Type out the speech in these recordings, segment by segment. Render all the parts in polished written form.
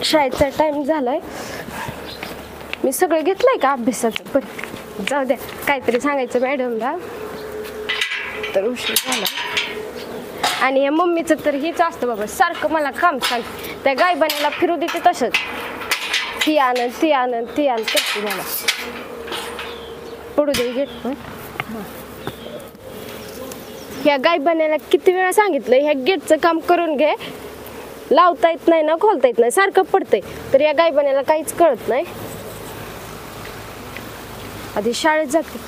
शाळेचा टाइम झालाय. मी सगळं घेतलंय का अभ्यासाचं, पण जाऊ द्या, काहीतरी सांगायचं मॅडमला तर उशीर झाला. आणि या मम्मीचं तर हेच असतं बाबा, सारखं मला काम सांग, त्या गायबानेला फिरू देते तसंच, ती आनंद ती आनंद ती आनंद करते मला. पडू दे गेट पण. ह्या गायबानेला किती वेळा सांगितलं ह्या गेटचं काम करून घे, लावता येत नाही ना खोलता येत नाही, सारखं पडतंय, तर या गायबानेला काहीच कळत नाही. आधी शाळेत जाते.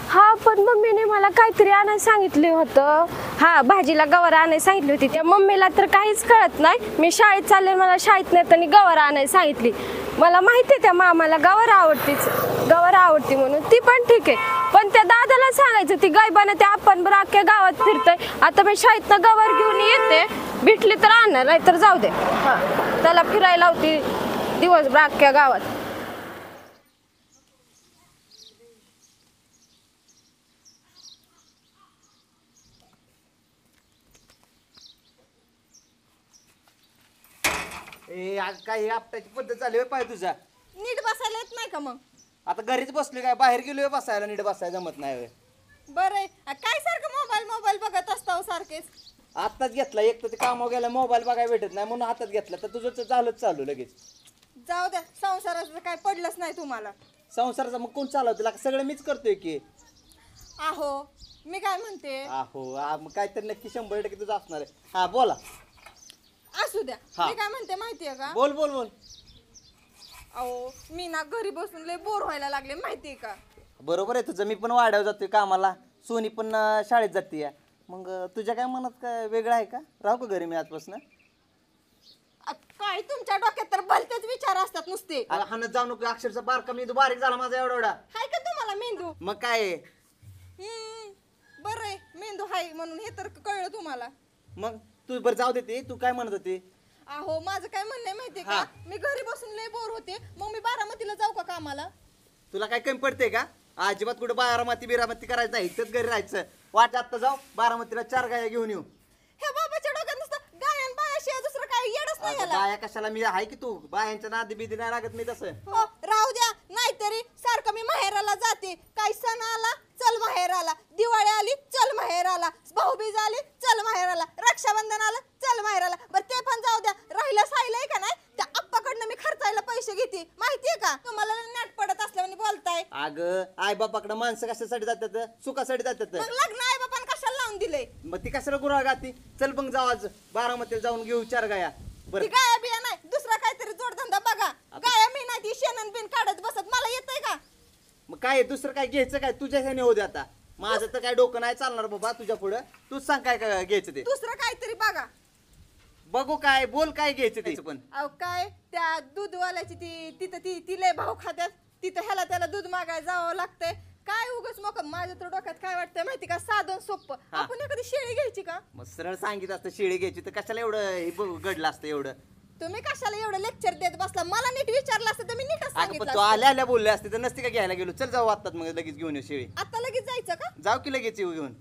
हा पण मम्मीने मला काहीतरी आणायला सांगितले होतं. हा भाजीला गवार आणायला सांगितली होती. त्या मम्मीला तर काहीच कळत नाही. मी शाळेत चालले, मला शाळेत नेताना गवार आणायला सांगितली. मला माहिती आहे त्या मामाला गवार आवडती म्हणून, ती पण ठीक आहे. पण त्या दादाला सांगायचं ती गायबानं त्या आपण बरं अख्ख्या गावात फिरतोय. आता मी शाळेतनं गवार घेऊन येते, भेटली तर आणणार, नाही तर जाऊ दे. हा त्याला फिरायला होती दिवसभर अख्ख्या गावात. आज काय आपटाची पद्धत झाली पाय तुझा. नीट बसायला येत नाही का मग? आता घरीच बसलोय, काय बाहेर गेलोय बसायला, नीट बसायला जमत नाही. बरं काय सारखं मोबाईल बघत असता सारखेच? आत्ताच घेतला, एक तर ते कामावर गेला, मोबाईल बघायला भेटत नाही म्हणून हातात घेतला, तर तुझं झालंच चालू लगेच. जाऊ द्या, संसाराचं काय पडलंच नाही तुम्हाला. संसाराचा मग कोण चालवतो? सगळं मीच करतोय की. आहो मी काय म्हणते, मग काहीतरी नक्की 100% तुझं असणार आहे. हा बोला. असू द्या. मी काय म्हणते माहितीये का? बोल बोल बोल. अहो मी ना घरी बसून लय बोर व्हायला लागले माहितीये का? बरोबर आहे तुझं. मी पण वाड्यावर जातोय कामाला, सोनी पण शाळेत जाते. मग तुझ्या काय मनात काय वेगळं आहे का? राहू का घरी मी आजपासून? काय तुमच्या डोक्यात तर भलतेच विचार असतात नुसते. हाणत जाऊ नको, अक्षरशः बारका मेंदू बारीक झाला माझा एवढा. हाय का तुम्हाला मेंदू? मग काय बरं आहे, मेंदू हाय म्हणून हे तर कळलं तुम्हाला. मग तू बरं जाऊ देते, तू काय म्हणत होती? अहो माझं काय म्हणणं आहे माहितीये का, मी घरी बसून लय बोर होते, मग मी बारामतीला जाऊ का कामाला? तुला काय कमी पडते का? अजिबात कुठे बारामती बिरामती करायचं नाही, इथंच घरी राहायचं. वाट आत्ता जाऊ बारामतीला 4 गाया घेऊन येऊ. हे बाबाच्या डोक्यात नुसतं गायन बायाशिवाय दुसरं काय येडच नाही याला. बाया कशाला? मी आहे की तू बायांच्या नादी बिदी नाही लागत मी तसं. हो राहू द्या, नाहीतरी सारखं मी माहेराला जाते. काय सण आला चल माहेराला, दिवाळी आली चल माहेराला, भाऊबीज आली चल माहेराला, रक्षाबंधन आलं चल माहेराला. बरं ते पण जाऊ द्या, राहिलं साहिलंय का नाही त्या आप्पाकडनं मी खर्चायला पैसे घेते माहितीये का? तुम्हाला नाट पडत असल्याने बोलताय. अगं आई बापाकडे माणसं कशासाठी जातात? सुखासाठी जातात. मग लग्न आई बापान कशाला लावून दिले? मग ती कशाला गुराळ गाती? चल मग जाऊ आज बारामतीला जाऊन घेऊ 4 गाया. ती गाया बिया नाही, दुसरा काहीतरी जोडधंदा बघा. गाया मी नाही ती शेणन बिन काढत बसत, मला येतंय का? मग काय दुसरं काय घ्यायचं? काय तुझ्या ह्याने होऊ दे आता. माझं तर काय डोकं नाही चालणार बाबा तुझ्या पुढं. तूच सांग काय काय घ्यायचं ते. दुसरं काहीतरी बघा. बघू काय बोल, काय घ्यायचं ते पण. अहो काय त्या दूधवाल्याची तिथं ती लय भाव खात्यात, तिथं ह्याला त्याला दूध मागायला जावं लागतंय. काय उगाच मग माझ्या तर डोक्यात काय वाटतंय माहिती का, साधन सोपं. आपण एखादी शेळी घ्यायची का? मग सरळ सांगितलं असतं शेळी घ्यायची तर कशाला एवढं घडलं असतं एवढं. तुम्ही कशाला एवढं लेक्चर देत बसला? मला नीट विचारलं असतं तर मी नीटच अगं पण सांगितलं तू असतं. आल्या आल्या बोलले असते तर नसते का घ्यायला गेलो. चल जाऊ आत्ताच मग लगेच घेऊन येऊ शेळी. आता लगेच जायचं का? जाऊ की लगेच येऊ घेऊन.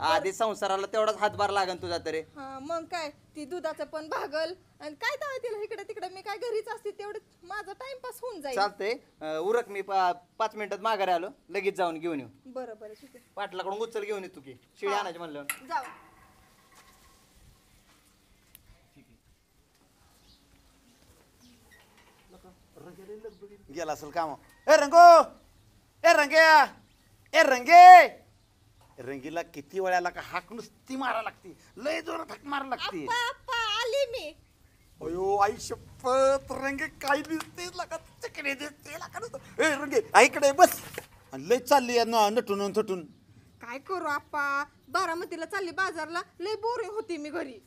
आधी संसाराला तेवढाच हातभार लागन तुझा तरी. हा मग काय, ती दुधाचं पण भागल आणि काय तर तिला इकडे तिकडे. मी काय घरीच असते तेवढं माझा टाइमपास होऊन जाईल. चालतंय उरक, मी 5 मिनिटात माघारी आलो, लगेच जाऊन घेऊन येऊ. बरं बरं ठीक आहे. पाटलाकडून उचल घेऊन येतो की शेळी आणायची म्हणल्यावर. जाऊ. गेला असेल काम. ए रंगो, ए रंग्या, ए रंगे. रंगीला किती वेळाला का हाक नुसती मारा लागती, लय जोरात हाक मारा लागती. आप्पा आली मी. अयो आई शपथ, रंगे काय दिसते लका, चकडे दिसते लका नुसतं. ए रंगे आईकडे बस. आणि लय चालली नटून थटून. काय करू आप्पा, बारामतीला चालली बाजारला, लय बोरिंग होती मी घरी.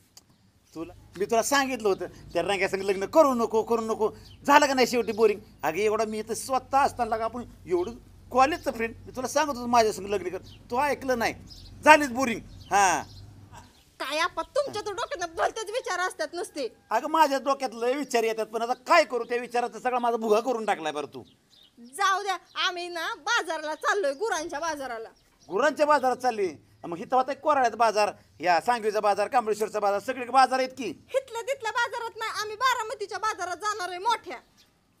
मी तुला सांगितलं होतं त्या रंग्या संग लग्न करू नको. झालं का नाही शेवटी बोरिंग? अगे एवढा मी इथं स्वतः असताना का आपण एवढं कॉलेजचं फ्रेंड, मी तुला सांगत होतो माझ्या संग लग्न कर, तू ऐकलं नाही, झालीच बोरिंग. हा काय आप्पा तुमच्या तर डोक्यात भलतेच विचार असतात नुसते. अगं माझ्या डोक्यात लय विचार येतात, पण आता काय करू, त्या विचाराचा सगळा माझा भुगा करून टाकलाय. बरं तू जाऊ द्या, आम्ही ना बाजाराला चाललोय, गुरांच्या बाजाराला. गुरांच्या बाजारात चालली? मग इथं होता कोराड्याचा बाजार, या सांगवीचा बाजार, कांबळेश्वरचा बाजार, सगळे बाजार आहेत की. हिथल्या तिथल्या बाजारात नाही, आम्ही बारामतीच्या बाजारात जाणार आहे मोठ्या.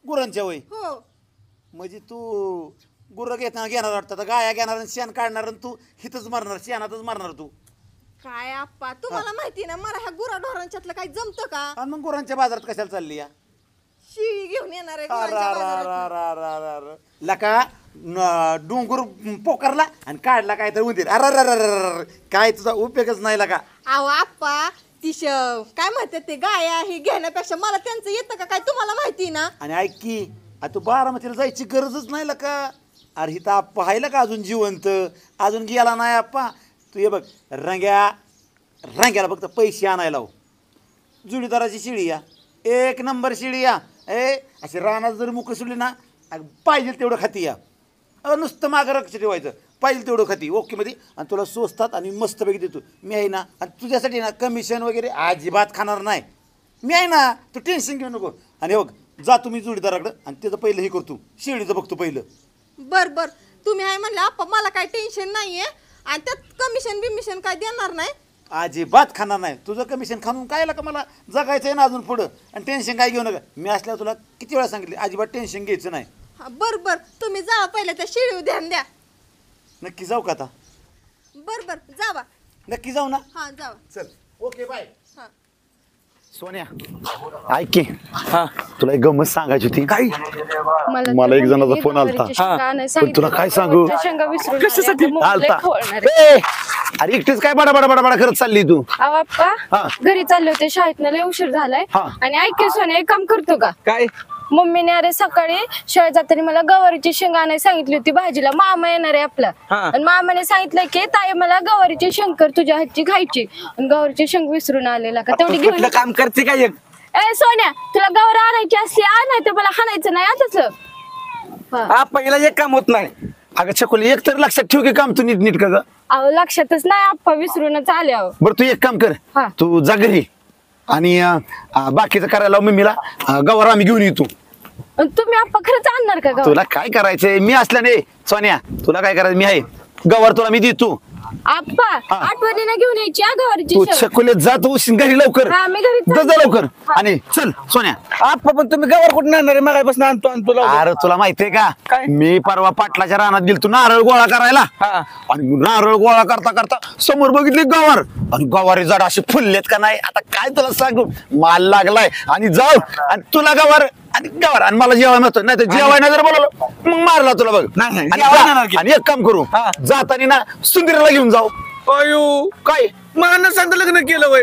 गुरांच्या वय हो. म्हणजे तू गुरं घेणार वाटतं, तर गाया घेणार आणि शेण काढणार आणि तू हिथंच मरणार, शेणातच मरणार तू. काय आप्पा, तुम्हाला माहिती ना मला ह्या गुराढोरांच्यातलं काही जमतं का? आणि मग गुरांच्या बाजारात कशाला चालली या? शिळी घेऊन येणार आहे गुरांच्या बाजारात. लका डोंगर पोकारला आणि काढला काय तर उंदीर. अर काय तुझा उपयोगच नाही लका. अहो आप्पा, काय म्हणतात ते गाया हे घेण्यापेक्षा मला त्यांचं येतं का काय तुम्हाला माहिती ना. आणि ऐक की, तू बारामतीला जायची गरजच नाही लका. अरे हिथं आप्पा आहे का अजून जिवंत, अजून गेला नाही आप्पा. तू ये बघ, रंग्याला फक्त पैसे आणायला लाव. जुडीदाराची शिळी या, एक नंबर शिळी या. अशी रानात जर मुख सुटली ना, पाहिजे तेवढं खाती या. नुसतं मागं लक्ष ठेवायचं, पाहिजे तेवढं खाती ओके मध्ये. आणि तुला स्वस्तात आणि मस्तपैकी देतो मी आहे ना. आणि तुझ्यासाठी ना कमिशन वगैरे अजिबात खाणार नाही मी आहे ना, तू टेन्शन घेऊ नको. आणि बघ, जा तुम्ही जोडीदाराकडं आणि त्याचं पहिलं हे करतो, शिळीचं बघतो पहिलं. बर तुम्ही आहे म्हणले आप्पा, मला काय टेन्शन नाहीये. आणि त्यात कमिशन बिमिशन काय देणार नाही. अजिबात खाणार नाही. तुझं कमिशन खाऊन काय का मला जगायचं आहे ना अजून पुढं. आणि टेन्शन काय घेऊ नका. मी असल्यावर तुला किती वेळा सांगितले, अजिबात टेन्शन घ्यायचं नाही. बर तुम्ही जा पहिले त्या शिळीवर ध्यान द्या. नक्की जाऊ का आता? बर जावा. नक्की जाऊ ना. हा जावा. चल ओके बाय. हा. सोन्या ऐक की, तुला एक गंमत सांगायची होती. काय? मला मला एक जणाचा फोन आलता. पण तुला काय सांगू, कशासाठी आलता? अरे एकटीच काय बडा बडा बडा बडा करत चालली तू? आप्पा घरी चालले होते, शाळेतनं लय उशीर झालाय. आणि ऐक सोन्या, एक काम करतो का? काय? मम्मीने अरे सकाळी शाळेत जाताना मला गवारीची शेंग आणायला सांगितली होती भाजीला. मामा येणार आहे आपला. आणि मामाने सांगितलं की ताई मला गवारीची शेंग कर तुझ्या हातची खायची. आणि गवारीची शेंग विसरून आलेला का, तेवढी घेऊन काम करते काय? ए सोन्या, तुला गवार आणायची असली आणाय, तर मला हाणायचं नाही आता. पहिला एक काम होत नाही. अगं छकुली, एक तर लक्षात ठेव की काम तू नीट का ग? अहो लक्षातच नाही आप्पा, विसरूनच आले. अहो बरं तू एक काम कर, तू जा घरी आणि बाकीचं करायला मम्मीला गवार आम्ही घेऊन येतो. तुम्ही आप्पा खरंच आणणार का गवार? तुला काय करायचंय, मी असल्याने सोन्या तुला काय करायचं, मी आहे. गवार तुला मी देतो. आप्पा आठवणीने घेऊन यायची गवारीची तू शेंग. छकुले जा, तू घरी लवकर. मी घरी जा लवकर. आणि चल सोन्या. आप्पा पण तुम्ही गावावर कुठून आणणार आहे? मगापासून आणतो अरे तुला माहितीये का, काय? मी परवा पाटलाच्या रानात गेलतो नारळ गोळा करायला. आणि नारळ गोळा करता करता समोर बघितले गवार, आणि गवारी झाड असे फुललेत का नाही, आता काय तुला सांगू, माल लागलाय. आणि जाऊ आणि तुला गवार आणि मला जेवाय म्हणतो, नाही तर जेवाय नाही जर बोलवलं मग मारला तुला बघ. आणि एक काम करू, जाताना ना सुंदरीला घेऊन जाऊ. अयो काय मला न सांगता लग्न केलं वय?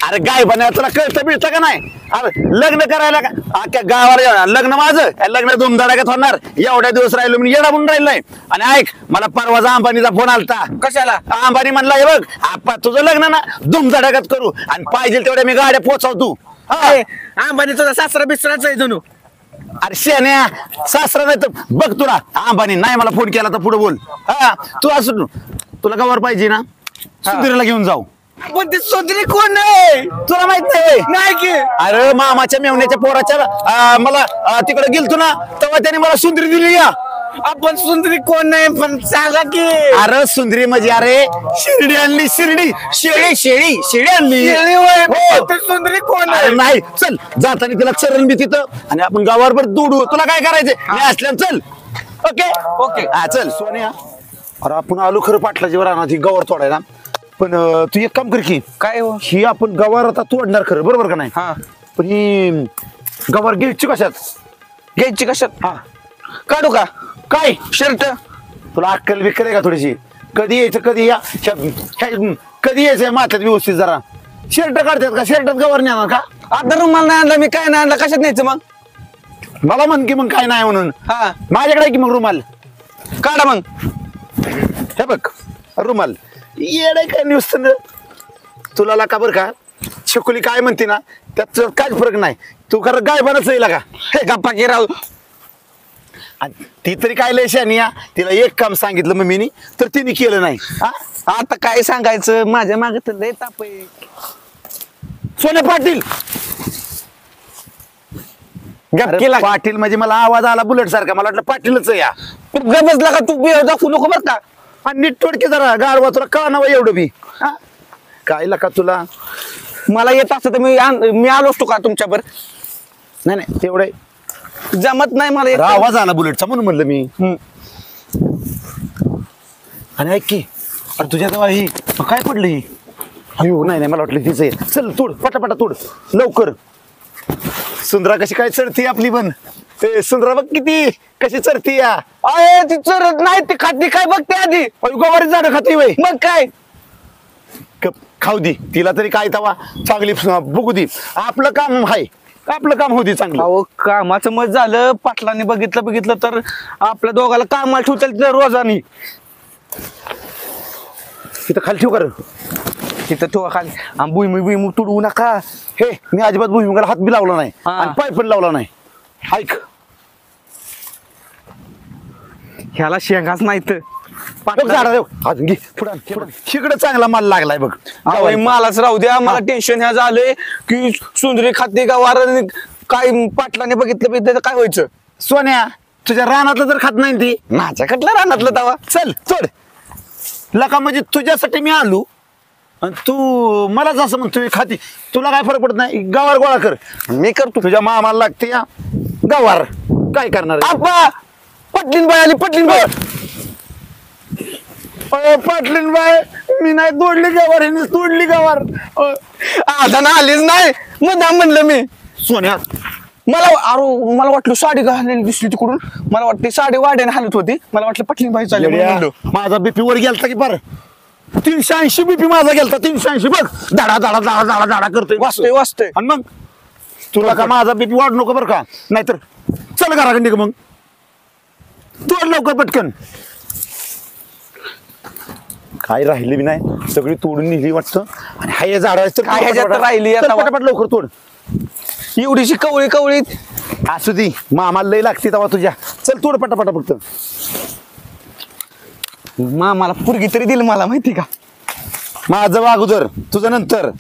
अरे गाय बनायला तुला कळतं मिळतं का नाही? अरे लग्न करायला का अख्ख्या गावाला जेवणार, लग्न माझं, लग्न धुमधडाक्यात होणार. एवढ्या दिवस राहिलो मी येडा म्हणून राहिलोय. आणि ऐक, मला परवाचा अंबानीचा फोन आलता. कशाला? अंबानी म्हणला, हे बघ आपा तुझं लग्न ना धुमधडाक्यात करू आणि पाहिजे तेवढ्या मी गाड्या पोहोचवतो. अंबानी तुझा सासरा बिसराच आहे जणू. अरे शेण्या, सासरा नाही तर बघ तुला अंबानी नाही मला फोन केला तर पुढे बोल. तू असं तुला गवार पाहिजे ना, सुंदरीला घेऊन जाऊ. पण ती सुंदरी कोण आहे तुला माहित नाही की? अरे मामाच्या मेवण्याच्या पोराच्या मला तिकडे गेलतो ना, तेव्हा त्याने मला सुंदरी दिली. या आपण सुंदरी कोण नाही पण सांगा की. अरे सुंदरी म्हणजे अरे शिर्डी आणली, शिर्डी शेळी आणली. सुंदरी कोण अरे आहे? नाही, चल जाताना तिला चरण बी तिथं आणि आपण गावावर दोडू. तुला काय करायचंय, मी असल्यावर चल. ओके हा चल सोन्या. अरे आपण आलो खरं पाटलाची राहणार ही गवार तोडायला. पण तू एक काम कर की, काय हो? ही आपण गवार आता तोडणार खरं, बरोबर का नाही? पण ही गवार घ्यायची कशात? घ्यायची कशात? काढू का काय शर्ट? तुला अक्कल बिक्कल आहे का थोडीशी? कधी यायचं कधी या, कधी यायचंय माथ्यात व्यवस्थित जरा. शर्ट काढतात का? शर्टात गवार नाही आणणार का? आता रुमाल नाही आणला मी, काय नाही आणला, कशात न्यायचं मग? मला म्हण की मग काय नाही म्हणून. माझ्याकडे आहे की मग रुमाल, काढा मग. हे बघ रुमाल. येड काय नुसतं तुला ला का बरं का, छकुली काय म्हणते ना त्यात काहीच फरक नाही. तू खरं गाय बनच येईल का? हे गप्पा की राहू. ती तरी काय लय शानी, तिला एक काम सांगितलं मम्मीनी तर तिने केलं नाही. आता काय सांगायचं, माझ्या मागे तर लय ताप आहे. सोने पाटील. गप्पा पाटील म्हणजे मला आवाज आला बुलेट सारखा, मला वाटलं पाटीलच या. गबसला का तू दाखवू नको बर का. आणि नीट तोडके जरा गारवा तुला कळा नवा एवढं बी हा? काय लका तुला मला येत असतं तर मी आलो असतो का तुमच्यावर? नाही नाही तेवढं जमत नाही मला अरे येत. आवाज आला बुलेटचा म्हणून म्हणलं मी आणि ऐक की अरे तुझ्या तेव्हा ही काय पडलं ही अयो नाही नाही मला वाटलं तिचं आहे चल तोड पटापटा तोड लवकर सुंदरा कशी काय चढती आपली पण ए सुंदरा बघ किती कशी चढती या अरे ती चरत नाही ती खाती काय बघते आधी. अयो गवारी झाडं खाती वय मग काय खाऊ दे तिला तरी काय तवा चांगली बघू दे आपलं काम आहे आपलं काम होती चांगलं अहो कामाचं मत झालं पाटलांनी बघितलं तर आपल्या दोघाला कामाला ठेवतील तिथं रोजानी. तिथं खाली ठेव कर तिथं ठेवा खाली आणि भुईमुग तुडवू नका. हे मी अजिबात भुईमुगाला हात बी लावला नाही हा. आणि पाय पण लावला नाही ऐक ह्याला शेंगाच नाही तर बघ झाडा देव अजून घे पुढं तिकडे चांगला माल लागलाय बघ मलाच राहू द्या. मला टेन्शन ह्या झालंय की सुंदरी खाते का वार काय पाटलाने बघितलं काय व्हायचं. सोन्या तुझ्या रानातलं तर खात नाही ती माझ्याकडलं रानातलं तवा. चल चढ लका म्हणजे तुझ्यासाठी मी आलो आणि तू मलाच असं म्हणतो खाती तुला काय फरक पडत नाही गवार गोळा कर मी करतो. तुझ्या मामाला लागते या गवार काय करणार आहे? आप्पा पटलीन बाई आली पटलीन बाई. पाटलीन बाय मी नाही तोडली गवार हिने तोडली गवार आधाना आलीच नाही मुद्दाम म्हणलं मी. सोन्या मला वाटलं साडी घाललेली दिसली तिकडून. मला वाटतं साडी वाड्याने हालत होती. मला वाटलं पटलीन बाई चालली म्हणून म्हणलो. माझा बीपी वर गेलता की पार 380 बीपी माझा गेलता 380 बघ दाडा दाडा दाडा दाडा दाडा करतोय वाचतोय आणि मग तुला का माझा बीपी वाढ नको बरं का नाहीतर चल घराकडे का मग तोड लवकर पटकन काय राहिली बी नाही सगळी तोडून नेली वाटतं आणि हाय झाड काय ह्याच्यात राहिली आता? पटापट लवकर तोड एवढीशी कवळी असू दी मामाला लई लागते तेव्हा तुझ्या चल तोड पटापटा फक्त मला पुरगी तरी दिली मला माहिती का. माझं अगोदर तुझं नंतर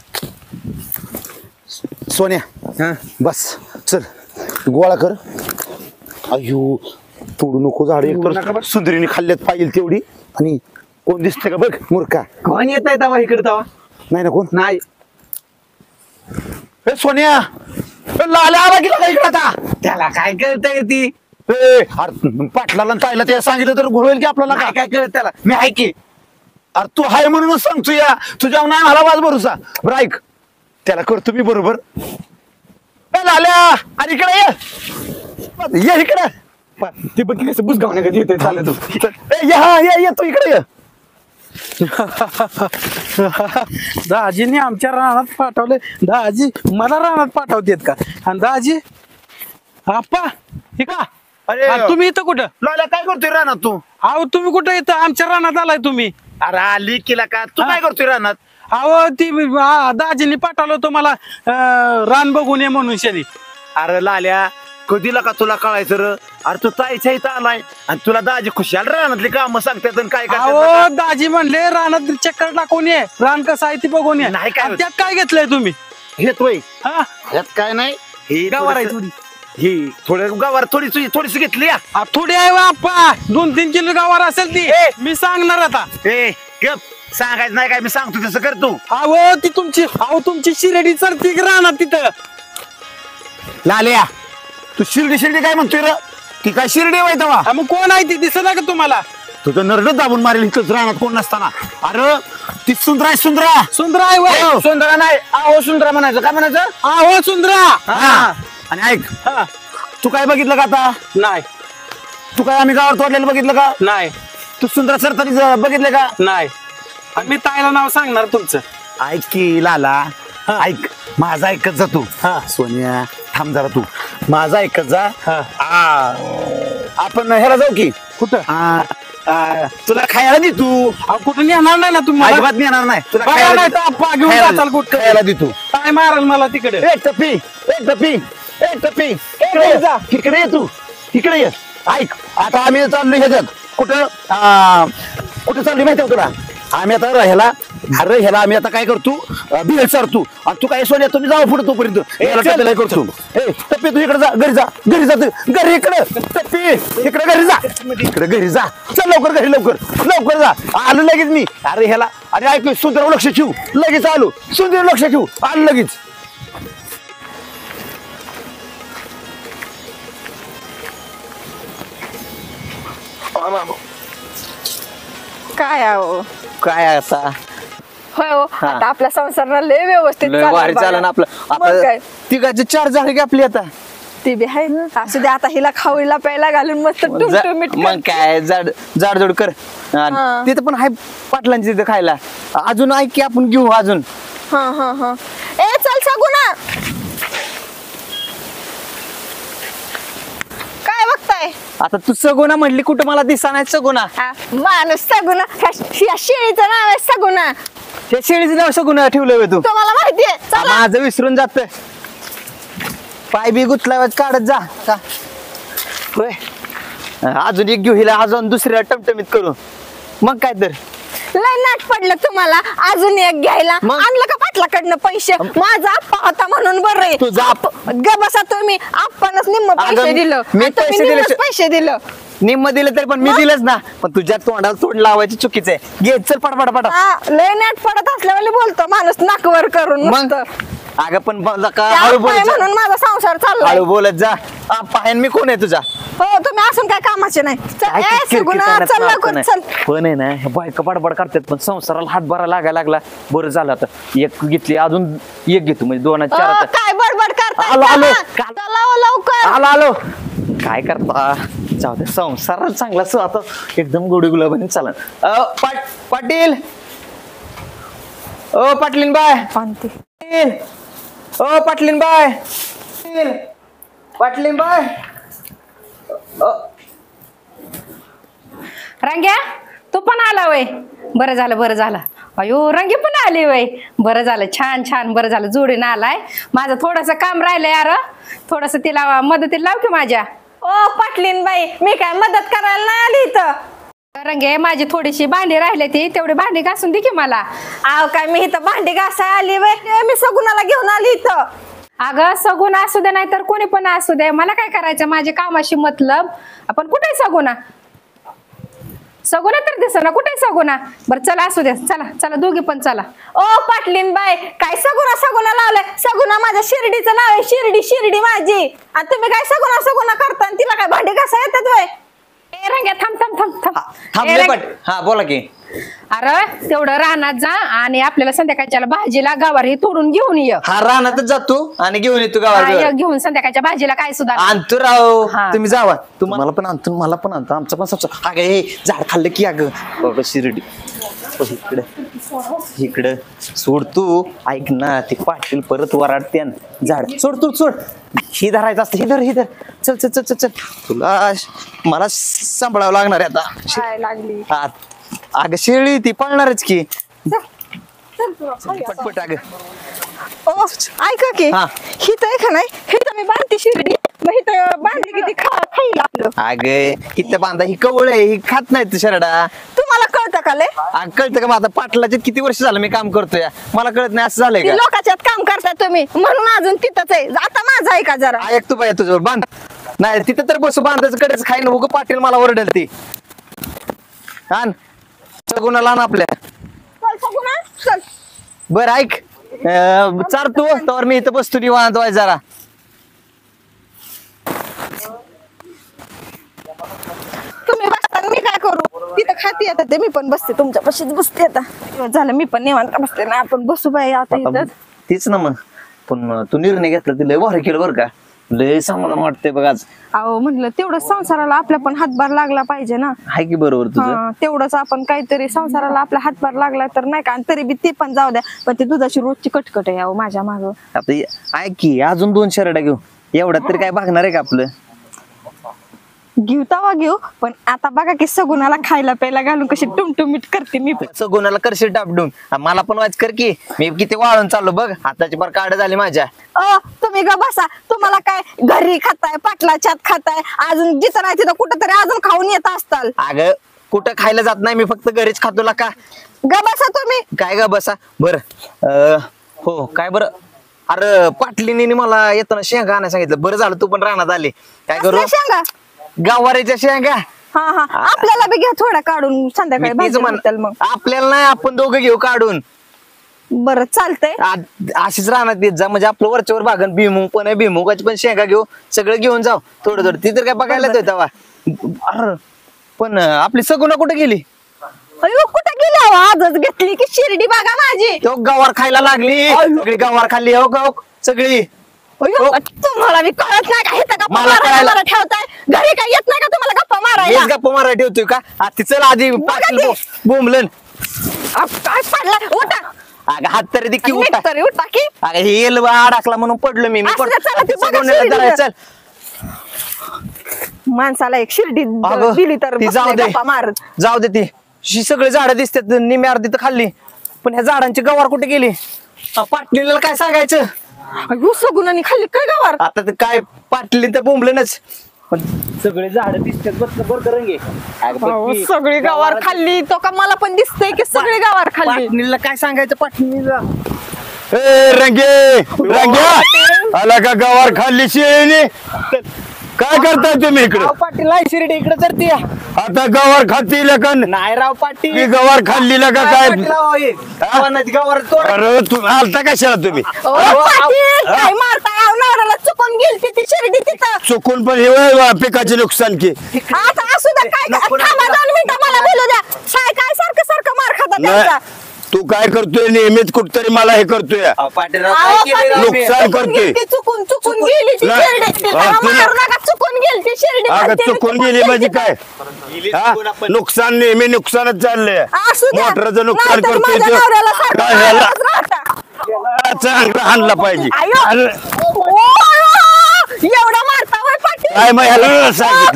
सोन्या बस चल गोळा कर अयो तोडू नको झाड एक सुंदरीने खाल्ल्यात पाहिजे तेवढी आणि कोण दिसते का बघ मूर्खा कोण येत आहे तवा इकडे तवा नाही ना कोण नाही. ए सोन्या ए, लाल्या आला की लागा इकडे आता त्याला काय कळतंय ती ए, अरे पाटलाला आणि ताईला ते सांगितलं तर घोळेल की आपल्याला काय काय काय कळत त्याला. मी आहे की अरे तू हाय म्हणूनच सांगतो या तुझ्या नाही मला वाज भरोसा बरं ऐक त्याला करतो मी बरोबर ए, लाल्या अरे इकडे ये इकडे ते बघ कसं बुजगावण्या कधी येते चालत ए, ये तू इकडे ये दाजीने आमच्या रानात पाठवले. दाजी मला रानात पाठवतेत का? आणि दाजी आप्पा हे का अरे आणि तुम्ही इथं कुठं? लाल्या काय करतोय रानात तू अहो तुम्ही कुठं इथं आमच्या रानात आलाय तुम्ही? अरे आली केला का तू हा. काय करतोय रानात अहो ती दाजीने पाठवलं होतं मला रान बघून ये म्हणून शनी. अरे लाल्या कधीला का तुला कळायचं र अरे तू ताईच्या इथं आलाय आणि तुला दाजी खुशाल रानातली काम सांगतात आणि काय अहो करतात दाजी म्हणले रानात चक्कर टाकून ये रान कसं आहे ती बघून ये. नाही काय आणि त्यात काय घेतलंय तुम्ही? घेतोय हा ह्यात काय नाही ही गवार आहे थोडीशी- ही थोडं गवार थोडीशी घेतली या थोडी आहे बाप्पा 2-3 किलो गावार असेल ती. मी सांगणार आता. ए गप सांगायचं नाही काय मी सांगतो तसं कर तू अहो ती तुमची शिर्डी चढती रानात तिथं. लाल्या तू शिर्डी काय म्हणतोय र ती काय शिर्डी वाय तेव्हा मग कोण आहे ती दिसत का तुम्हाला? तुझं नरड दाबून मारेल इथंच रानात कोण नसताना अरे ती सुंदरा आहे सुंदरा सुंदरा आहे वय. हो. सुंदरा नाही आहो सुंदरा म्हणायचं काय म्हणायचं. हो सुंदरा. हा. आणि ऐक हा. तू काय बघितलं का आता नाही तू काय आम्ही गावात तोडलेलं बघितलं का नाही तू सुंदरा सरतानी बघितलं का नाही. आणि मी ताईला नाव सांगणार तुमचं. ऐक की लाला ऐक माझा ऐकत जा तू हा. सोनिया थांब जरा तू माझा ऐकत जा हा. आपण ह्याला जाऊ की कुठं? तुला खायला दे तू अहो, कुठं नेणार नाही ना तुम्हाला? अजिबात येणार नाही तुला बघा खायला नाही दे. तर आप्पा घेऊन खायला जाचाल दे. कुठं? खायला दे तू काय माराल मला तिकडे? एक टपी इकडे ये जा. इकडे ये तू इकडे ये ऐक आता आम्ही चाललो ह्याच्यात कुठं कुठं चालली माहिती आहे तुला आम्ही आता ह्याला अरे ह्याला आम्ही आता काय करतो बिल सारतो आणि तू काय सोन्या तुम्ही जाऊ पुढे तोपर्यंत ह्याला टपल्याला करतो ए टप्पी तू इकडे जा घरी जा तू घरी इकडे टप्पी इकडे घरी जा चल लवकर जा आलो लगेच मी अरे ह्याला अरे ऐक सुंदर लक्ष ठेवू लगेच आलो सुंदर लक्ष ठेवू आलो लगेच काय आहो काय आता होय हो आता आपल्या संसाराला लय व्यवस्थित लय चाललंय भारी बघा. चालन आपलं मग काय आता तिघाचे 4 झाले की आपली आता ती बी आहे असू दे आता हिला खाऊला प्यायला घालून मस्त टुमटुमीत मग काय जाडजोड कर आणि हा. तिथं पण आहे पाटलांची तिथं खायला अजून ऐक की आपण घेऊ अजून हा ए चल सगुना काय बघताय आता तू सगुना म्हटली कुठं मला दिसा नाही सगुना हा, माणूस सगुना या शेळीचं नाव आहे सगुना त्या शेळीचं नाव सगुना ठेवलं होय तू तुम्हाला माहितीये चला माझं विसरून जात पाय बी गुतला काढत जा का होय अजून एक घेऊ हिला अजून दुसऱ्या टमटमीत करू मग काय तर लय नाट पडलं तुम्हाला अजून एक घ्यायला मग? आणलं का पाटलाकडनं पैसे माझा आप्पा होता म्हणून बरं तुझा ग बसा तुम्ही आप्पानच निम्म पैसे अगं, दिलं मी आणि तुम्ही पैसे दिले निम्मच पैसे दिलं निम्म दिलं तरी पण मी दिलंच ना पण तुझ्या तोंडाला तोंड लावायची चुकीचं आहे घे चल पटा हा, लय नाट पडत असल्यावाले बोलतो माणूस नाकवर करून मग नुसतं. अगं पण मला का त्या हळू आप्पा आहे बोलत जा. म्हणून माझा संसार चाललाय हळू बोलत जा पायन मी कोण आहे तुझा हो तुम्ही असून काय कामाचे नाही चल, काय ए, किरकिर सगुना, करण्यात चल अर्थ लवकर नाही. चल पण आहे ना हे बायका बडबड करतात पण संसाराला हातभारा लागायला लागला बरं झालं आता एक घेतली अजून एक घेतो म्हणजे 2 4 आता काय बडबड करताय आलो. चला, चला हो लवकर आलो काय करता जाऊ दे संसार चांगला आता एकदम गोडी गुलाबाने चालन पाटील ओ पाटलीन बाय पाटील ओ पाटलीन बाय पाटलीन बाय रंग्या तू पण आला वय बरं झालं अयो रंगी पण आली वय बरं झालं छान बरं झालं जोडीनं आलाय माझं थोडस काम राहिलंय यार थोडस तिला मदतीला लाव की माझ्या ओ पाटलीन बाई मी काय मदत करायला नाही आली इथं रंगे माझी थोडीशी भांडी राहिली ती तेवढी भांडी घासून दे की मला आव काय मी इथं भांडी घासाय आली बाई मी सगुनाला घेऊन आली इथं अगं सगुना असू दे नाही तर कोणी पण असू दे मला काय करायचं माझे कामाशी मतलब आपण कुठे सगुना तर दिस ना कुठे सगुना बरं चला असू दे चला दोघी पण चला ओ पाटलीन बाई काय सगुना लावलंय सगुना माझ्या शिर्डीचं नाव आहे शिर्डी माझी आणि तुम्ही काय सगुना करता आणि तिला काय भांडी घासा येतात वय ए रंग्या थांब थांबले ए, पट हा बोला की अरे तेवढं रानात जा आणि आपल्याला संध्याकाळच्या भाजीला गवारी तोडून घेऊन ये हा रानातच जातो आणि घेऊन येतो हा, गावात ये घेऊन संध्याकाळच्या भाजीला काय सुद्धा आणतो राव हा. तुम्ही जावा तुम्हाला पण आणतो मला पण आणतो आमचं पण सबसा अगं हे झाड खाल्लं की अगं बघ शिर्डी इकडं सोड तू ऐक ना ते पाटील परत वराडते झाड सोड ही धरायचं असतं ही धर चल तुला मला सांभाळावं लागणार आहे आता काय लागली हा, अगं शेळी ती पळणारच की पटपट अगं ओ ऐका की हा. हिथं आहे का नाही हिथं मी बांधते शिर्डी मग हिथं बांधली की ती खाईल आपलं अगं किती बांधा ही कवळ आहे ही खात नाही तू शरडा तुम्हाला कळतं का लय कळतं का मग आता पाटलाचे किती वर्ष झालं मी काम करतोय मला कळत नाही असं झालंय ती का लोकांच्यात काम करताय तुम्ही म्हणून अजून तिथंच आहे आता माझं आहे का जरा ऐक तू बाय तुझ्यावर बांध नाही तिथं तर बसू बांधायचं कडेच खाईन उग पाटील मला ओरडेल ती आण सगुणाला आण आपल्या चल सगुना चल बर ऐक चार तू तर मी इथं बसतो निवांत व्हाय जरा तुम्ही बसता मी काय करू तिथं खाती आता ते मी पण बसते तुमच्या पशीच बसते आता झालं मी पण निवांत बसते ना आपण बसू बाई आता इथं तीच ना मग पण तू निर्णय घेतला ते लय भारी केलं बरं का लय समाधान वाटतंय बघ आज अहो म्हणलं तेवढं संसाराला आपल्या पण हातभार लागला पाहिजे ना हाय की बरोबर तुझं हा, तेवढंच आपण काहीतरी संसाराला आपला हातभार लागला तर नाही का आणि तरी बी ते पण जाऊ द्या पण ते दुधाची रोजची कटकट आहे अहो माझ्या माग आता ऐक की अजून 2 शर्ट घेऊ एवढ्यात तरी काय भागणार आहे का आपलं घेऊ तवा घेऊ पण आता बघा की सगुणाला खायला प्यायला घालून कशी टुमटुमीट करते मी पण सगुणाला करशील टापडून मला पण वाच कर की मी किती वाळून चाललो बघ हाताची बार काढ झाली माझ्या तुम्ही ग बसा तुम्हाला काय घरी खाताय पाटलाच्यात खाताय अजून जिथं नाही तिथं कुठं तरी अजून खाऊन येत असताल अगं कुठं खायला जात नाही मी, फक्त घरीच खातो का. ग बसा तुम्ही. काय ग बसा बर. हो काय बरं. अरे पाटलीने मला येताना शेंगा आणायला सांगितलं. बरं झालं तू पण रानात आले. काय करू? कसल्या शेंगा? गावारीच्या शेंगा. हा हा आपल्याला बी घ्या थोडा काढून संध्याकाळी मी तेच भाजी म्हण- भेटेल मग. आपल्याला नाही, आपण दोघं घेऊ काढून. बरं चालतंय. अशीच रानात येत जा, म्हणजे आपलं वरच्यावर बागन भीमुग पण आहे, भीमुगाची पण शेंगा घेऊ, सगळं घेऊन जाऊ थोडं थोडं. ती तर काय बघायला तेव्हा. अरे पण आपली सगुना कुठे गेली? अयो कुठे गेला आजच घेतली की शिर्डी बघा माझी. तो गवार खायला लागली, सगळी गवार खाल्ली. हो गाव सगळी. अयो तुम्हाला बी कळत नाही का? इथं गप्पा मला कळायला- मारायला ठेवताय. घरी काय येत नाही का तुम्हाला गप्पा मारायला? हेच गप्पा मारा ठेवतोय का? ती चल आधी ती. बोंबलन. काय पडला उठा. अगं हात तरी दे की उठा. तरी उठा की. अगं हे येल अडकला म्हणून पडलो मी. असं का? चला ती बघा सगुण्याला शिर्डीला. धरायला चल. माणसाला एक शिर्डी अगं, दिली तर ती जाऊ बसले दे गप्पा मारत. जाऊ दे. ती सगळी झाडं दिसतात, निम्या अर्धी तर खाल्ली, पण ह्या झाडांची गवार कुठे गेली? पाटलीला काय सांगायचं? अयो सगुनानी खाल्ली काय गवार? आता ते काय पाटली तर बोंबलनच, पण सगळे झाड दिसतात बरं रंगे. सगळी गवार खाल्ली. तो का मला पण दिसतंय की सगळी गवार खाल्ली. पाटणीला काय सांगायचं? पाटणीला रंगे रंग्या आला का गवार खाल्ली शेळीने? काय करताय तुम्ही इकडे? राव पाटील आहे शिर्डी इकडे तर ती. आता गवार खातील का नाही राव पाटील, मी गवार खाल्ली का काय? गवार तोड. अरे तू आलता कशाला तुम्ही? ओ, पाटील, काय मारताय? अहो, नवऱ्याला चुकून गेलती ती शिर्डी तिथं. चुकून पण हे वय पिकाचे नुकसान की. आता असू द्या काय थांबा 2 मिनिटं मला बोलू द्या. काय सारखं सारखं मार खाता नाही त्यांचा. तू काय करतोय नेहमीच कुठतरी मला हे करतोय पाटील अहो, पाटील, नुकसान चुकून करते. गेलती, चुकून गेली ती नाही. शिर्डी. तिला हा, तुला- मारू नका, चुकून गेलती शिर्डी. अगं तिने चुकून गेली म्हणजे काय? हा? नुकसान नेहमी नुकसानच चाललंय. असू द्या. मोटरचं नुकसान नाहीतर करतोय माझ्या तो. नवऱ्याला सारखं काय ह्याला मारतच राहता. चांगला हाणला पाहिजे. आयो. अरे, ओ, एवढं मारता होय पाटील? काय मग ह्याला ओ,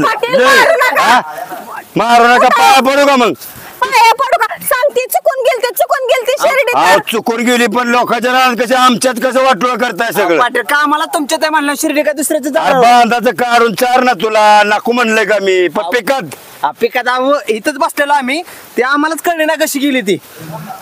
पाटील, मारू सांगितलं नका. हा? मारू नका, पाया पडू का मग? पाया पडू का? सांगते चुकून गेलते शिर्डी. अहो चुकून गेली पण लोकांच्या रानात कसे आमच्यात कसं वाटलं करताय सगळं? पाटील कामाला तुमच्या त्या म्हणलं शिर्डी का दुसऱ्याचं अरे झाड? बांधाचं काढून चार ना तुला नाकू म्हणलंय का मी? पण पिकात पिकात इथंच बसलेलो आम्ही, ते आम्हालाच कळले ना कशी गेली ती.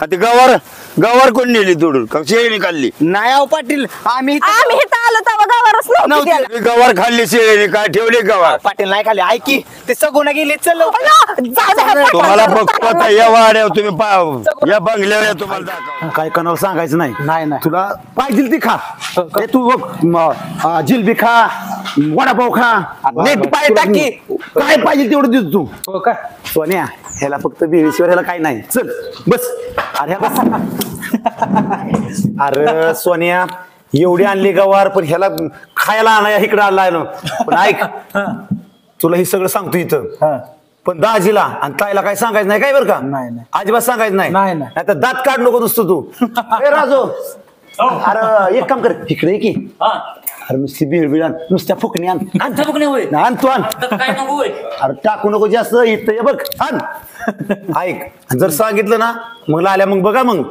ती गवार कोण नेली तोडून का शेळीने खाल्ली? नाही अहो पाटील, आम्ही आम्ही इथं आलो तेव्हा गावावरच नव्हती त्याला. ती गवार खाल्ली शेळीने, काय ठेवली गवार? पाटील नाही खाली. ऐकी ते सगुना गेले. चल लवकर. अयो, जाऊ द्या, पाटील. तुम्हाला बघतो आता या वाड्यावर तुम्ही या बंगल्यावर या तुम्हाला दाखव. काय कोणाला सांगायचं नाही. नाही तुला पाहिजे ती खा. हे तू बघ, जिलबी खा, वडापाव खा, नीट पाय टाकी. काय पाहिजे तेवढं देतो तू. हो का? सोन्या ह्याला फक्त बेळीशिवाय ह्याला काय नाही. चल बस. अरे बस. अरे सोन्या एवढी आणली गवार, पण ह्याला खायला आणाय इकडे आलाय ना. पण ऐक, तुला हे सगळं सांगतो इथं, पण दाजीला आणि ताईला काय सांगायचं नाही काय बरं का? नाही. अजिबात सांगायचं नाही. नाही. तर दात काढ नको नुसतं तू. ए राजू, अरे एक काम कर, इकडे ये की. अरे नुसती बिळ आण, नुसत्या फुकणी आण. आण तू आण. अरे टाकू नको जास्त, इथं ये बघ आण. ऐक, जर सांगितलं ना मग लाल्या मग बघा मग.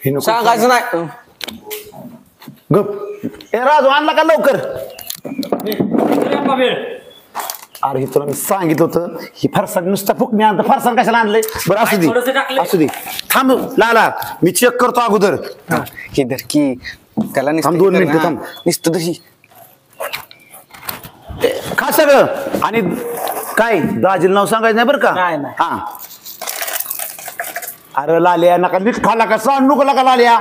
हे नको सांगायचं नाही. गप. ए राजू आणला का लवकर? अरे हे तुला मी सांगितलं होतं, ही फरसाण नुसतं फुकणी आणतं, फरसाण कशाला आणलंय? बरं असू दे थांब लाला, मी चेक करतो अगोदर. हे धर की त्याला थांब 2 मिनिटं थांब. नुसतं तशी खा सगळं. आणि काय दाजीला नाव सांगायचं नाही बरं का? नाही. हा. अरे लाल्या नका नीट खाला का? सांग नको का लाल्या?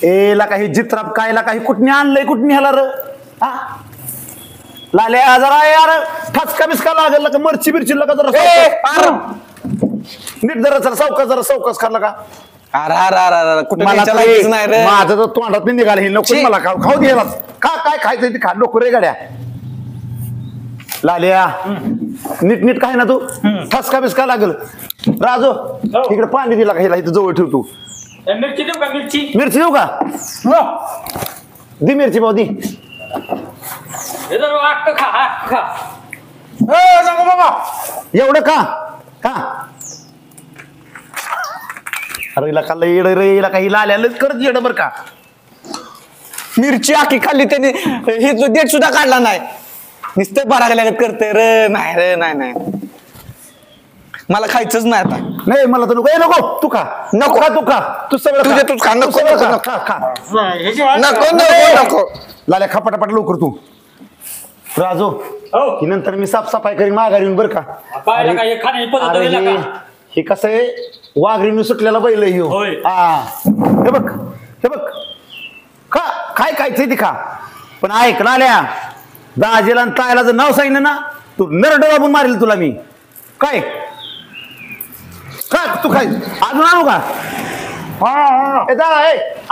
ए ला काही जित्राप काय ला काही कुठने आणलंय, कुठने ह्याला र? हा लाल्या जरा यार ठसका बिस्का लागल का? मिरची लका जरा नीट जरा सावकाश खाल्ला का? अरे कुठे मला नाही रे. माझं तर तोंडात नाही निघालं. हे नको मला खाऊ द्यायला. काय खायचं ते खा, नको रे गाड्या. लाल्या नीट काय ना तू, ठसका बिस्का लागल. राजू इकडे पाणी दिला का? ह्याला इथं जवळ ठेव तू. मिरची देऊ का? मिरची मिरची देऊ का? दे मिरची भाऊ दे. एवढं का? अरे हिला खाल्लं येड रे, हिला काही लाल्याला करत येड बर का? मिरची आखी खाल्ली त्याने, हे देठ सुद्धा काढला नाही. नुसतं बारागल्यागत करते रे नाही मला खायचंच नाही आता. नाही मला तर नको. नको तू खा. नको तू खा. तू सगळं तुझे तूच खा. नको खा. नको. लाल्या खा पटापट लवकर तू. राजू की नंतर मी साफसफाई करीन माघारी येऊन बरं का. अरे हे कसं आहे वाघरीने सुटलेला बैल आहे ह्यो. हे बघ खा. काय खायचंय ते खा. पण ऐक लाल्या दाजीला आणि तायला जर नाव सांगितलं ना तू नरड दाबून मारेल तुला मी. काय तू खाय अजून आणू का.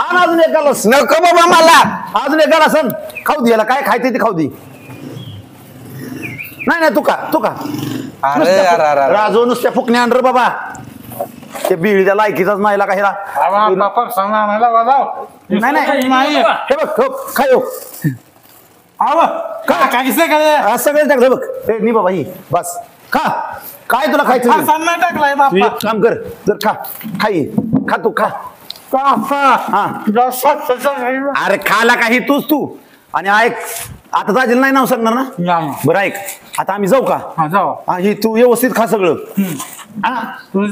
आण अजून एक गालास. नको बाबा मला. अजून एक गालास खाऊ दे. याला काय खायचंय ते खाऊ दे. नाही तू का. राजू नुसत्या फुकण्या आण रे बाबा. ते बिळीच्या लायकीचाच नाही का हिरा. नाही हे बघ खाय सगळे टाकलं बघ. नी बाबा ही बस खा. काय तुला खायचं टाकलाय तू एक काम कर जर खा तू खा. अरे खाला काही तू आणि ऐक आता दाजीला नाही नाव सांगणार ना. बरं ऐक आता आम्ही जाऊ का. ही तू व्यवस्थित खा सगळं.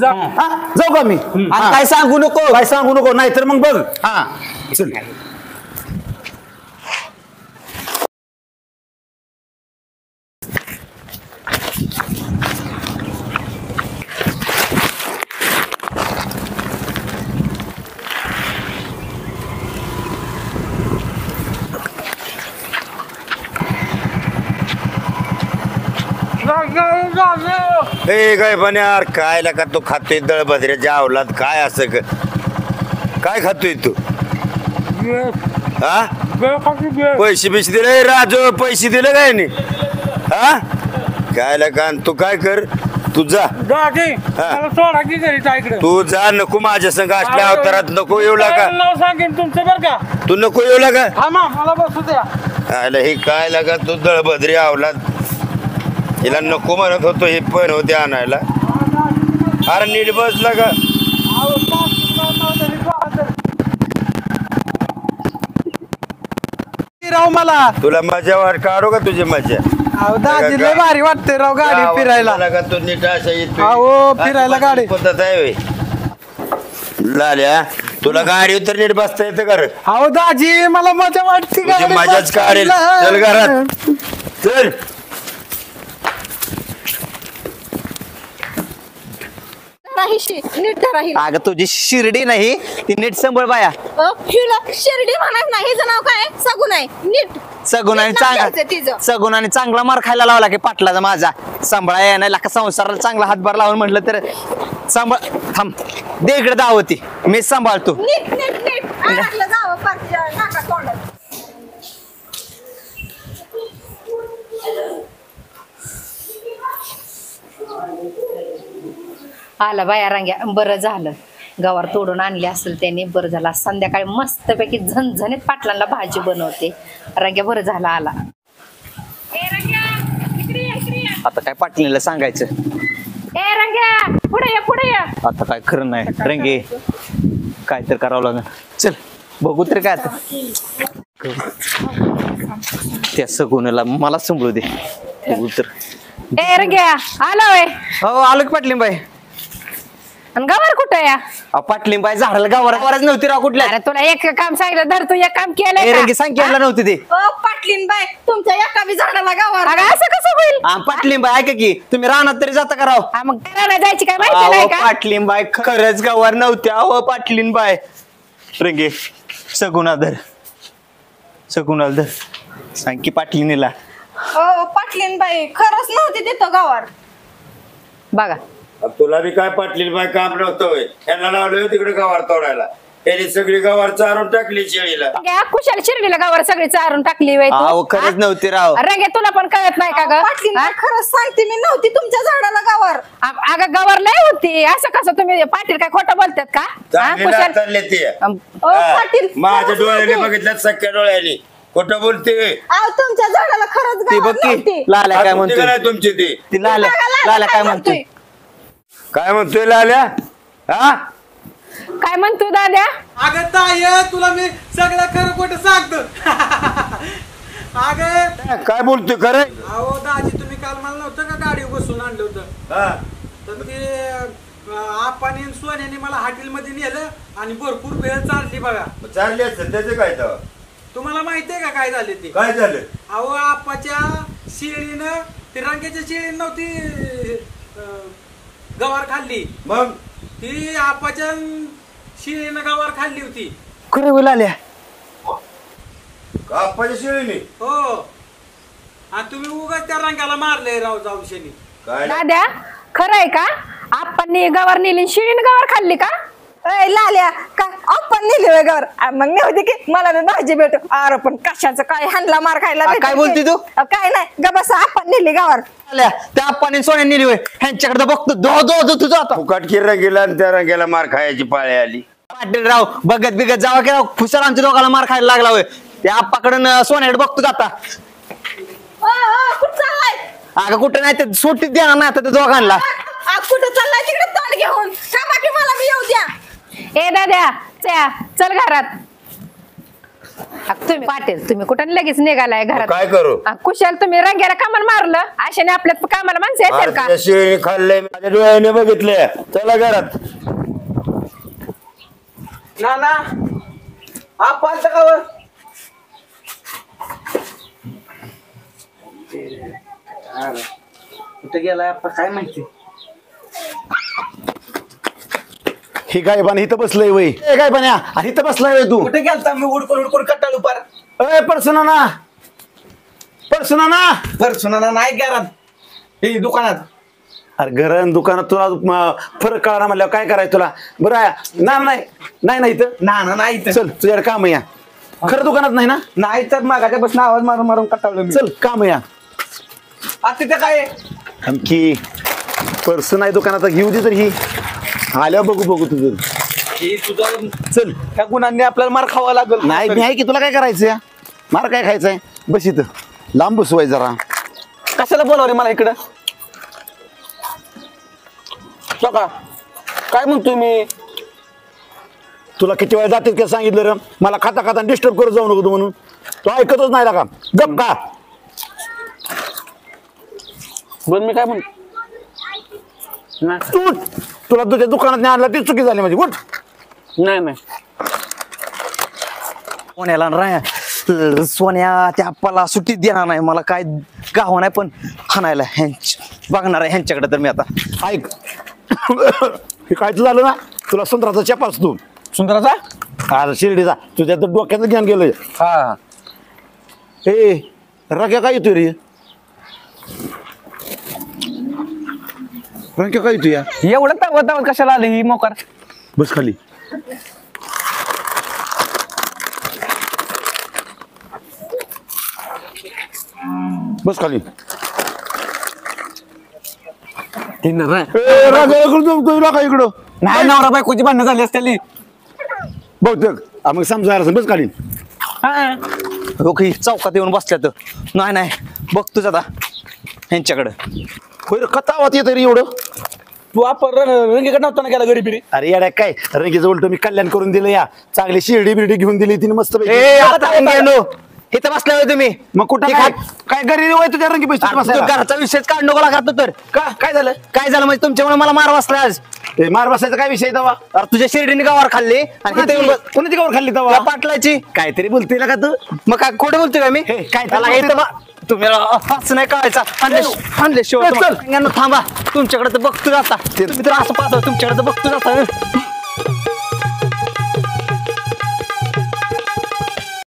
जाऊ का मी. काय सांगू नको नाही तर मग बघ. चल काय पण यार काय लका तू खातोय दळभद्रेच्या अवलाद काय असं काय खातोय तू. हा पैसे दिले राजू पैसे दिले काय नाही. हा काय लका तू काय कर तू जा. तू जा नको माझ्या संग असल्या अवतारात नको येऊ लागा. सांगेन तुमचं बरं का. तू नको येऊ लागा. मला बसू द्या. हे काय लागा तू दळभद्रे अवलाद हिला नको म्हणत होतो हे पण होते आणायला. अरे नीट बस लागा. राव मला तुला मजा वाट काढू का तुझी मजा. दाजी लय भारी वाटते राव गाडी फिरायला. लागा तू नीट अशा येतो. अहो फिरायला गाडी पद्धत आहे लाल्या तुला गाडी तर नीट बसता येतं का रे. अहो दाजी मला मजा वाटते. तुझी मजाच काढेल. चल घरात चल. नीट धरा हिला. अगं तुझी शिर्डी नाही ती नीट सांभाळ बाया. हिला शिर्डी म्हणायचं नाही. हिचं नाव काय सगुण आहे. नीट सगुणाने नीट नाव घ्यायचं तिचं. चांगला सगुणाने चांगला मार खायला लावला की पाटलाचा माझा. सांभाळा नाही लाका संसाराला चांगला हातभार लावून म्हटलं तर सांभाळ. थांब दे इकडे दावती मीच सांभाळतो. नीट अडकलं जावं पारच्या नाका तोंडात. आला बाया रांग्या बरं झालं. गवार तोडून आणली असेल त्याने बरं झालं. संध्याकाळी मस्तपैकी झणझणीत पाटलांना भाजी बनवते. रांग्या बरं झालं आला. आता काय पाटलीला सांगायचं. ए रांग्या पुढे ये. आता काय खरं नाही रंगे काय तर करावं लागेल. चल बघू तर काय आता. त्या सगुणाला मला सांभाळू दे. बघू तर. ए रांग्या आला वय. हो आलो की पाटलीबाई. आणि गवार कुठं या. पाटलीबाई झाडाला गावाला नव्हती राव कुठल्या. अरे तुला एक काम सांगितलं धर तू एक काम केलंय का? रंगे सांग की आला नव्हती ते. पाटलीन बाय तुमच्या एका बी झाडाला गावावर. अगं असं कसं होईल. पाटलीबाई ऐका की तुम्ही रानात तरी जाता का राव. मग करायला जायची काय माहिती नाही का. पाटलीबाई खरंच गावावर नव्हत्या. हो पाटलीबाई. रंगे सगुणाधर सांग की पाटलीनीला. पाटलीन बाई खरंच नव्हती तिथं गावावर. बघा तुला बी काय पाटली बाय काम नव्हतं होय. यांना लावलं तिकडे गवार तोडायला. त्यांनी सगळी गवार चारून टाकली शेळीला. कुशाला शिर्डीला गावावर सगळी चारून टाकली वय. अहो खरंच नव्हती राव. रंगे तुला पण कळत नाही का ग. पाटलीन खरंच सांगते मी नव्हती तुमच्या झाडाला गावावर. अगं गवार नाही होती. असं कसं तुम्ही पाटील काय खोटं बोलतात का. चालले ते पाटील माझ्या डोळ्याने बघितलं सख्या डोळ्याने. खोटं बोलते. तुमच्या झाडाला खरंच ती गावावर बघ की नव्हती. लाल्या काय म्हणतोय. तुमची ती लाल्या काय म्हणतोय. काय म्हणतोय लाल्या. हा काय म्हणतो दाद्या. अगं ताय तुला मी सगळं खरं खोटं सांगतो. अगे काय बोलतोय खरं अहो दाजी तुम्ही काल मला नव्हतं का गाडी बसून आणलं होतं तर ते आपाने सोन्याने मला हॉटेलमध्ये नेलं आणि भरपूर वेळ चालली बघा. चालली असत त्याचं काय तर तुम्हाला माहिती आहे का काय झाले ते? काय झालं? अहो आपाच्या शिळीनं ती रंगाच्या शिळीनं नव्हती गवार खाल्ली, मग ती आपाच्या शिळीनं गवार खाल्ली होती. खरं बोल आल्या कापाच्या शिळीने हो आणि तुम्ही उगाच त्या रंगाला मारले राव जाऊशनी. काय दाद्या खरं आहे का? आपण गवार नेली शिळीने गवार खाल्ली का? ए लाल्या काय आपण नेली वेगावर मग मी होती की मला मी भाजी भेटू. अरे पण कशाचं काय हाणला मार खायला काय भेटेल बोलती की? तू? काय नाही ग बस आपण नेली गावावर. आल्या त्या आप्पाने सोन्या नेली होय ह्यांच्याकडे बघतो दो दो दो तुझं आता. फुकाट रंगीला आणि त्या रंगाला मार खायची पाळी आली. पाटील राव बघत बिगत जावा की राव खुशाल आमच्या दोघाला मार खायला लागला होय. त्या आप्पाकडून सोन्याकडे बघतो आता. कुठं चाललाय? अगं कुठं नाही ते सुट्टीत देणार नाही आता त्या दोघांना. कुठं चाललाय तिकडे तोंड घेऊन का बाकी मला मी येऊ द्या. ए दाद्या चल घरात. तुम्ही पाटील तुम्ही कुठं लगेच निघालाय घरात? काय करू? कुशाल तुम्ही रंग्याला कामाला मारलं अशाने आपल्या कामाला माणसं येतील का? त्या शिळीने खाल्लंय माझ्या डोळ्याने बघितले. चला घरात. ना आपाचं गाव कुठे गेलाय आपण काय माहिती. हे काय पण इथं बसलंय वय काय पण इथं बसलाय वय तू. कुठे गेलता मी उडकून कट्टाळू पार. अय परसुना ना सुना नाही घरात हे दुकानात. अरे घर दुकानात तुला फरक कळणार म्हणल्यावर काय करायचं तुला. बरं नाही इथं नाही चल तुझ्याकडे काम या. खरं दुकानात नाही ना? नाही तर मागाच्या बस आवाज मारून मारून कटाळलो मी. चल काम या. आता तिथे काय आणखी पर्स नाही दुकानात घेऊ दे तर ही आल्यावर बघू तुझं. तुझं चल त्या गुणांनी आपल्याला मार खावा लागल. नाही मी आहे की तुला काय करायचंय मार काय खायचंय बस इथं लांब बसवाय जरा. कशाला बोलावले मला इकडं का काय म्हणतोय मी. तुला किती वेळा जातील का सांगितलं रे मला खाता डिस्टर्ब करत जाऊ नको तू म्हणून. तो ऐकतच नाही का गप का. बोल मी काय म्हणतो उठ तुला तुझ्या दुकानात नाही आणला ती चुकी झाली माझी. उठ. नाही सोन्याला सोन्या त्या आप्पाला सुट्टीत देणार नाही. मला काय गाव नाही पण हाणायला बघणार आहे ह्यांच्याकडे. तर मी आता ऐक हे काय झालं ना तुला संत्राचा चपास तू सुंदराचा अरे शिर्डीचा तुझ्या तर डोक्याचं ज्ञान गेलंय. हा ए रंग्या काय येतोय रे. रंग्या काय येतोय या. एवढं तावत कशाला आली ही मोकार. बस खाली. बस खाली. इकडं नाही नवरा बायकोची भांडणं झाली असतील. बहुतेक मग समजायला बस खाली. ओके चौकात येऊन बसल्या तर नाही बघ तुझं आता ह्यांच्याकडं. होय रे कथा होत येत रे एवढं. तू आपण रंगीकडे नव्हता ना गेला गरीबिरी. अरे याड्या काय रंगीचं उलट मी कल्याण करून दिलं या. चांगली शिर्डी बिर्डी घेऊन दिली तिने मस्त गेलो इथं बसल्या होय तुम्ही. मग कुठं काय गरीब होय तुझ्या रंगी पैसे घरचा विषयच काढ नको लागत तर. काय झालं म्हणजे तुमच्यामुळे मला मार वाचला आज. मार बसायचा काय विषय तवा. अरे तुझ्या शिर्डीने गावावर खाल्ली आणि इथं येऊन बस- कोणाची गावर खाल्ली त्या तवा. पाटलाची. काहीतरी बोलतोय ना का तू. मग काय खोटं बोलतोय का मी. हे, काय त्याला बोलतोय? इथं तुम्ही असं नाही कळायचा. आणले शिवाय थांबा तुमच्याकडे तर बघतो आता. तुम्ही तर असं पाहतो तुमच्याकडे तर बघतो आता.